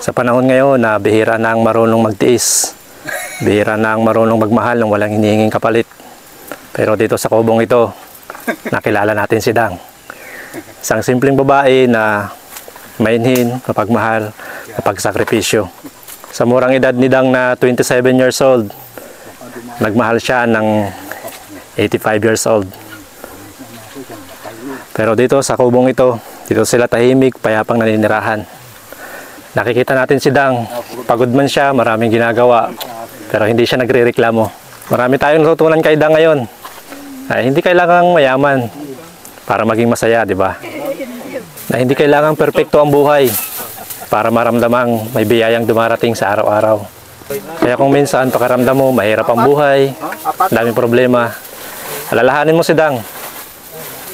Sa panahon ngayon na bihira na ang marunong magtiis, bihira na ang marunong magmahal ng walang hinihinging kapalit. Pero dito sa kubong ito, nakilala natin si Dang. Isang simpleng babae na mainhin, mapagmahal, mapagsakripisyo. Sa murang edad ni Dang na 27 years old, nagmahal siya ng 85 years old. Pero dito sa kubong ito, dito sila tahimik, payapang naninirahan. Nakikita natin si Dang, pagod man siya, maraming ginagawa, pero hindi siya nagrereklamo. Marami tayong natutunan kay Dang ngayon. Ay, hindi kailangang mayaman para maging masaya, di ba? Na hindi kailangang perpekto ang buhay para maramdamang may biyayang dumarating sa araw-araw. Kaya kung minsan pakaramdam mo, mahirap ang buhay, daming problema, alalahanin mo si Dang.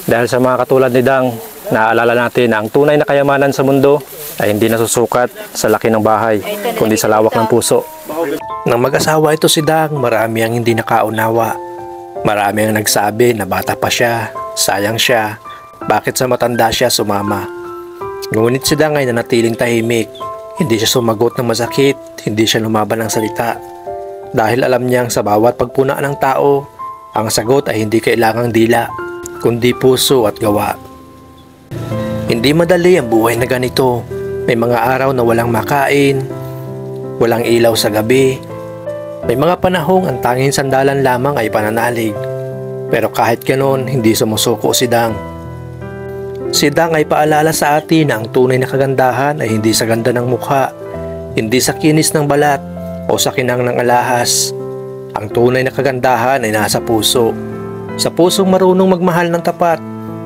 Dahil sa mga katulad ni Dang, naaalala natin na ang tunay na kayamanan sa mundo ay hindi nasusukat sa laki ng bahay, kundi sa lawak ng puso. Nang mag-asawa ito si Dang, marami ang hindi nakaunawa. Marami ang nagsabi na bata pa siya, sayang siya, bakit sa matanda siya sumama. Ngunit si Dang ay nanatiling tahimik. Hindi siya sumagot ng masakit, hindi siya lumaban ng salita. Dahil alam niyang sa bawat pagpuna ng tao, ang sagot ay hindi kailangang dila, kundi puso at gawa. Hindi madali ang buhay na ganito. May mga araw na walang makain, walang ilaw sa gabi. May mga panahong ang tanging sandalan lamang ay pananalig. Pero kahit ganon, hindi sumusuko si Dang. Si Dang ay paalala sa atin na ang tunay na kagandahan ay hindi sa ganda ng mukha, hindi sa kinis ng balat o sa kinang ng alahas. Ang tunay na kagandahan ay nasa puso. Sa pusong marunong magmahal ng tapat,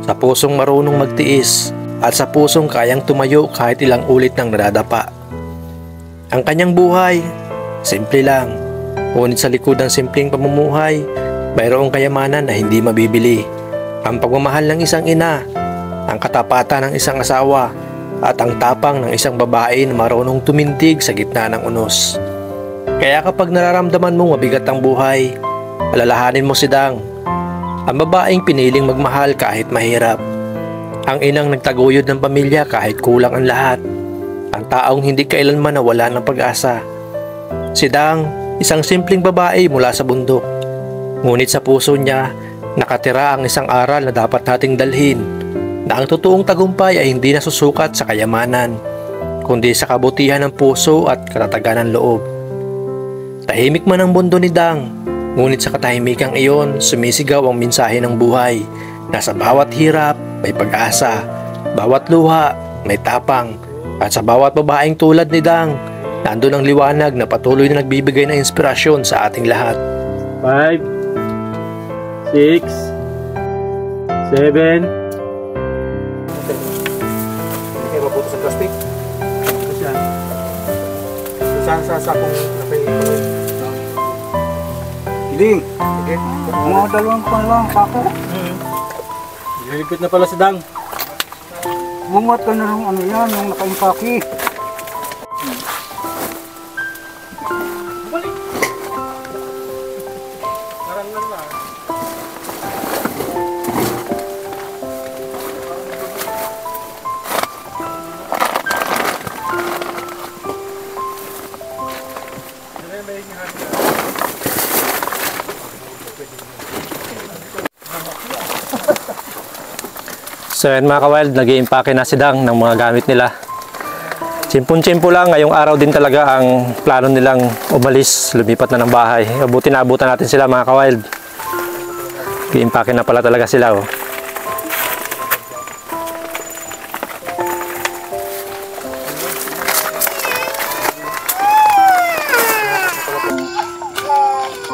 sa pusong marunong magtiis, at sa pusong kayang tumayo kahit ilang ulit ng nadadapa. Ang kanyang buhay, simple lang. Ngunit sa likod ng simpleng pamumuhay, mayroong kayamanan na hindi mabibili. Ang pagmamahal ng isang ina, ang katapatan ng isang asawa, at ang tapang ng isang babae na marunong tumindig sa gitna ng unos. Kaya kapag nararamdaman mong mabigat ang buhay, alalahanin mo si Dang, ang babaeng piniling magmahal kahit mahirap, ang inang nagtaguyod ng pamilya kahit kulang ang lahat, ang taong hindi kailanman nawala ng pag-asa. Si Dang, isang simpleng babae mula sa bundok, ngunit sa puso niya nakatira ang isang aral na dapat nating dalhin, na ang totoong tagumpay ay hindi nasusukat sa kayamanan, kundi sa kabutihan ng puso at katatagan ng loob. Tahimik man ang mundo ni Dang, ngunit sa katahimikang iyon sumisigaw ang mensahe ng buhay, na sa bawat hirap may pag-asa, bawat luha may tapang, at sa bawat babaeng tulad ni Dang, nandun ang liwanag na patuloy na nagbibigay ng inspirasyon sa ating lahat. 5, 6, 7. Mabuto sa plastic. Ito siya. Saan sa sakong nakaipuloy? Kiling. Okay. Mga dalawang pa lang, kako. Nililipit na pala si Dang. Bumuhat ka na ng ano yan, yung nakaimpaki. Balik. Narangan na. So yan mga ka-wild, nag-i-impake na si Dang ng mga gamit nila. Simpon-simpo lang, ngayong araw din talaga ang plano nilang umalis, lumipat na ng bahay. Abuti na abutan natin sila mga ka-wild. Nag-i-impake na pala talaga sila oh.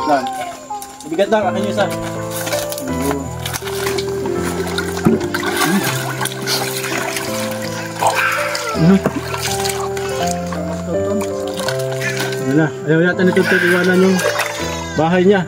Lang. Bigat lang, akin yung isa. Wala, ayaw yata nito iwanan yung bahay niya.